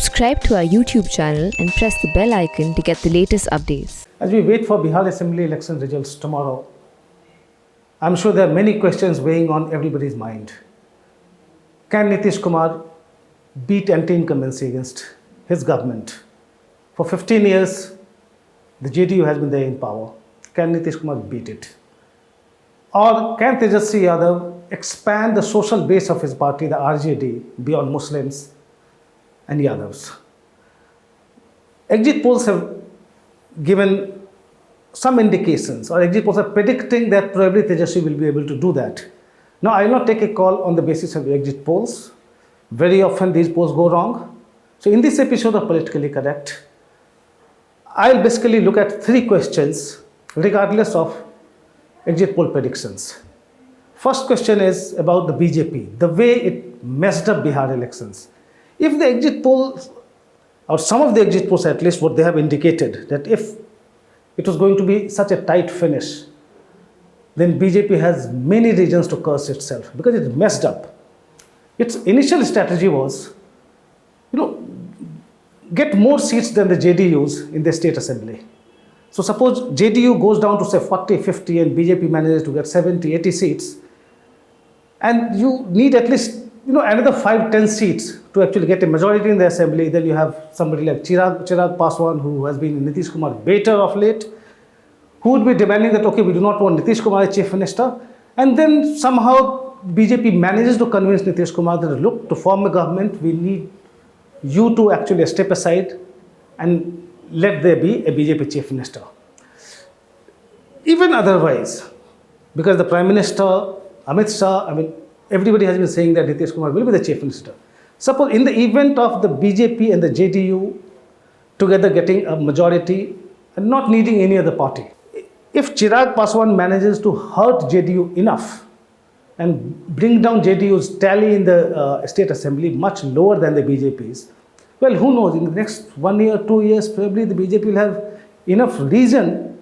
Subscribe to our YouTube channel and press the bell icon to get the latest updates. As we wait for Bihar Assembly election results tomorrow, I'm sure there are many questions weighing on everybody's mind. Can Nitish Kumar beat anti-incumbency against his government? For 15 years, the JDU has been there in power. Can Nitish Kumar beat it? Or can Tejasvi Yadav expand the social base of his party, the RJD, beyond Muslims and Yadavs? Exit polls have given some indications, or exit polls are predicting that probably Tejasvi will be able to do that. Now, I will not take a call on the basis of exit polls. Very often these polls go wrong. So in this episode of Politically Correct, I'll basically look at three questions regardless of exit poll predictions. First question is about the BJP, the way it messed up Bihar elections. If the exit polls, or some of the exit polls at least, what they have indicated, that if it was going to be such a tight finish, then BJP has many reasons to curse itself because it messed up. Its initial strategy was, get more seats than the JDUs in the state assembly. So suppose JDU goes down to say 40, 50 and BJP manages to get 70, 80 seats, and you need at least another 5, 10 seats to actually get a majority in the assembly. Then you have somebody like Chirag Paswan, who has been Nitish Kumar-baiter of late, who would be demanding that, okay, we do not want Nitish Kumar as chief minister. And then somehow BJP manages to convince Nitish Kumar that, look, to form a government, we need you to actually step aside and let there be a BJP chief minister. Even otherwise, because the Prime Minister, Amit Shah, everybody has been saying that Nitish Kumar will be the chief minister. Suppose in the event of the BJP and the JDU together getting a majority and not needing any other party, if Chirag Paswan manages to hurt JDU enough and bring down JDU's tally in the state assembly much lower than the BJP's, well, who knows, in the next 1 year, 2 years, probably the BJP will have enough reason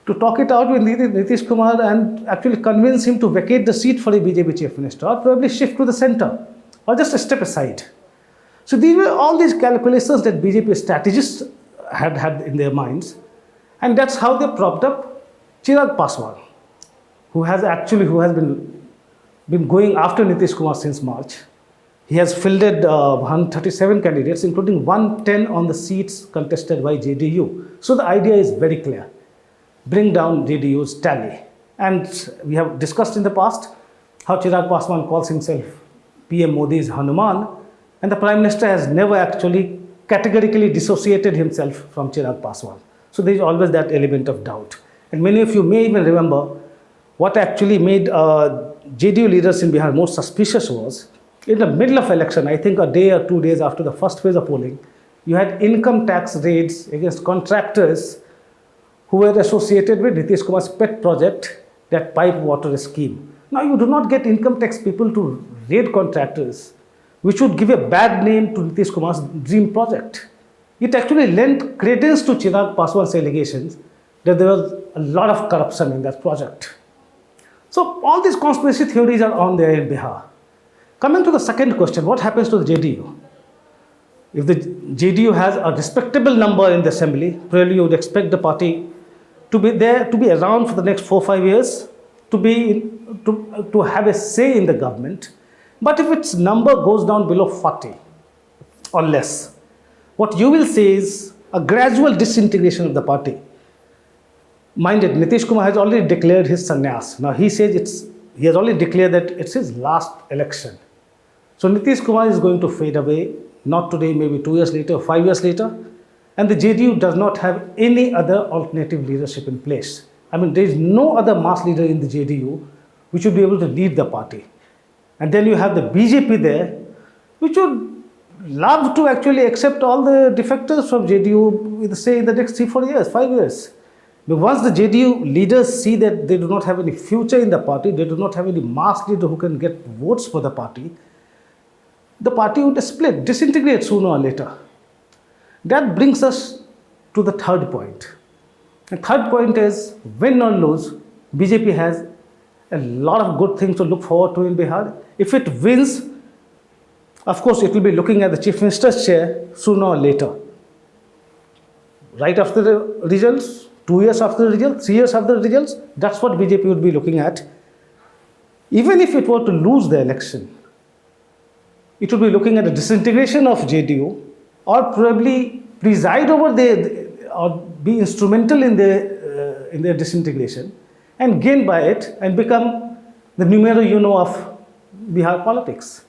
to talk it out with Nitish Kumar and actually convince him to vacate the seat for a BJP chief minister, or probably shift to the center, or just a step aside. So these were all these calculations that BJP strategists had in their minds, and that's how they propped up Chirag Paswan, who has been going after Nitish Kumar since March. He has fielded 137 candidates, including 110 on the seats contested by JDU. So the idea is very clear. Bring down JDU's tally. And we have discussed in the past how Chirag Paswan calls himself PM Modi's Hanuman, and the Prime Minister has never actually categorically dissociated himself from Chirag Paswan. So there is always that element of doubt. And many of you may even remember what actually made JDU leaders in Bihar more suspicious was, in the middle of election, I think a day or 2 days after the first phase of polling, you had income tax raids against contractors who were associated with Nitish Kumar's pet project, that pipe water scheme. Now, you do not get income tax people to raid contractors, which would give a bad name to Nitish Kumar's dream project. It actually lent credence to Chirag Paswan's allegations that there was a lot of corruption in that project. So, all these conspiracy theories are on there in Bihar. Coming to the second question, what happens to the JDU? If the JDU has a respectable number in the assembly, probably you would expect the party to be there, to be around for the next 4 or 5 years, to have a say in the government. But if its number goes down below 40 or less, what you will see is a gradual disintegration of the party. Mind it, Nitish Kumar has already declared his sannyas. Now he says he has already declared that it's his last election. So Nitish Kumar is going to fade away, not today, maybe 2 years later, 5 years later. And the JDU does not have any other alternative leadership in place. There is no other mass leader in the JDU which would be able to lead the party. And then you have the BJP there, which would love to actually accept all the defectors from JDU, say in the next 3, 4 years, 5 years. But once the JDU leaders see that they do not have any future in the party, they do not have any mass leader who can get votes for the party would split, disintegrate sooner or later. That brings us to the third point. The third point is, win or lose, BJP has a lot of good things to look forward to in Bihar. If it wins, Of course, it will be looking at the Chief Minister's chair sooner or later. Right after the results, 2 years after the results, 3 years after the results, that's what BJP would be looking at. Even if it were to lose the election, it would be looking at the disintegration of JDU, or probably preside over or be instrumental in their disintegration and gain by it and become the numero uno of Bihar politics.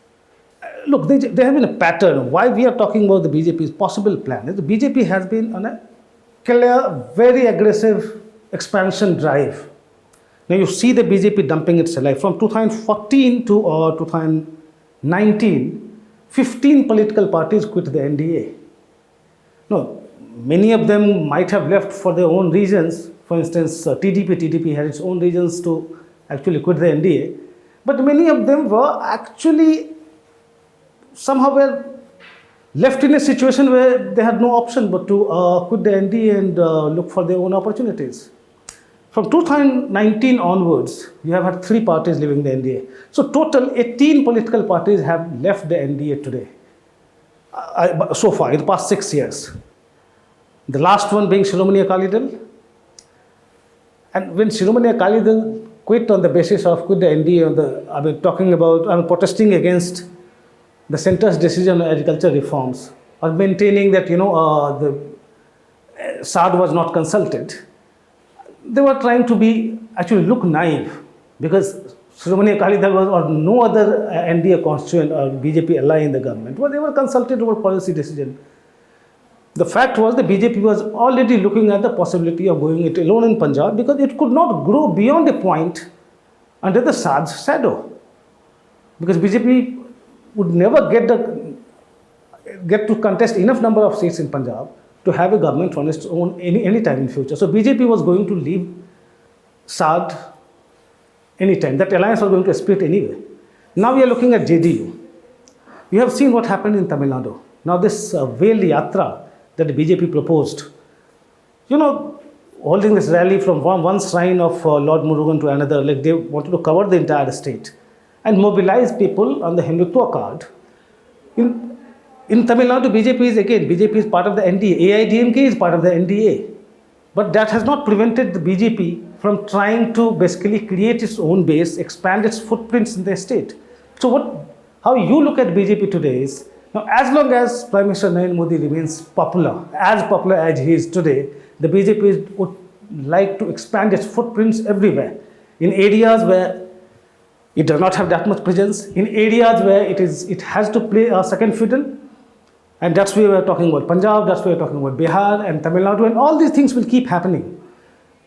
Look, there has been a pattern. Why we are talking about the BJP's possible plan is the BJP has been on a clear, very aggressive expansion drive. Now you see the BJP dumping its life from 2014 to 2019. 15 political parties quit the NDA. No, many of them might have left for their own reasons. For instance, TDP had its own reasons to actually quit the NDA. But many of them were actually somehow were left in a situation where they had no option but to quit the NDA and look for their own opportunities. From 2019 onwards, you have had 3 parties leaving the NDA. So total 18 political parties have left the NDA today. So far, in the past 6 years. The last one being Shiromani Akali Dal. And when Shiromani Akali Dal quit on the basis of quit the NDA, I'm protesting against the centre's decision on agriculture reforms, or maintaining that the SAD was not consulted. They were trying to look naive, because Shiromani Akali Dal was or no other NDA constituent or BJP ally in the government. Well, they were consulted over policy decision. The fact was the BJP was already looking at the possibility of going it alone in Punjab, because it could not grow beyond a point under the SAD's shadow. Because BJP would never get to contest enough number of seats in Punjab to have a government on its own any time in future. So BJP was going to leave SAD anytime. That alliance was going to split anyway. Now we are looking at JDU. You have seen what happened in Tamil Nadu. Now this Veil Yatra that the BJP proposed, holding this rally from one shrine of Lord Murugan to another, like they wanted to cover the entire state and mobilize people on the Hindutva card. In Tamil Nadu, BJP is part of the NDA. AIDMK is part of the NDA. But that has not prevented the BJP from trying to basically create its own base, expand its footprints in the state. So how you look at BJP today is, now as long as Prime Minister Narendra Modi remains popular as he is today, the BJP would like to expand its footprints everywhere. In areas where it does not have that much presence, in areas where it has to play a second fiddle. And that's where we're talking about Punjab, that's where we're talking about Bihar and Tamil Nadu, and all these things will keep happening.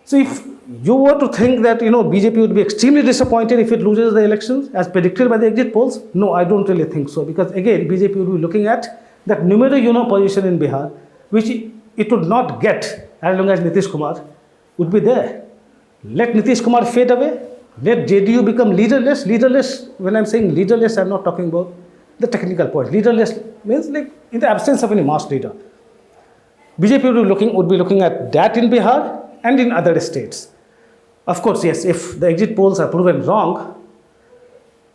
So if you were to think that BJP would be extremely disappointed if it loses the elections as predicted by the exit polls, no, I don't really think so. Because again, BJP would be looking at that numero uno position in Bihar, which it would not get as long as Nitish Kumar would be there. Let Nitish Kumar fade away. Let JDU become leaderless. Leaderless, when I'm saying leaderless, I'm not talking about the technical point. Leaderless means like in the absence of any mass leader. BJP would be looking at that in Bihar and in other states. Of course, yes, if the exit polls are proven wrong,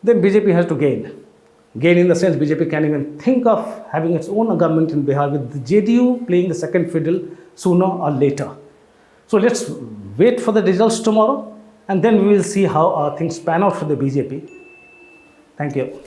then BJP has to gain. Gain in the sense BJP can even think of having its own government in Bihar with the JDU playing the second fiddle sooner or later. So let's wait for the results tomorrow, and then we will see how things pan out for the BJP. Thank you.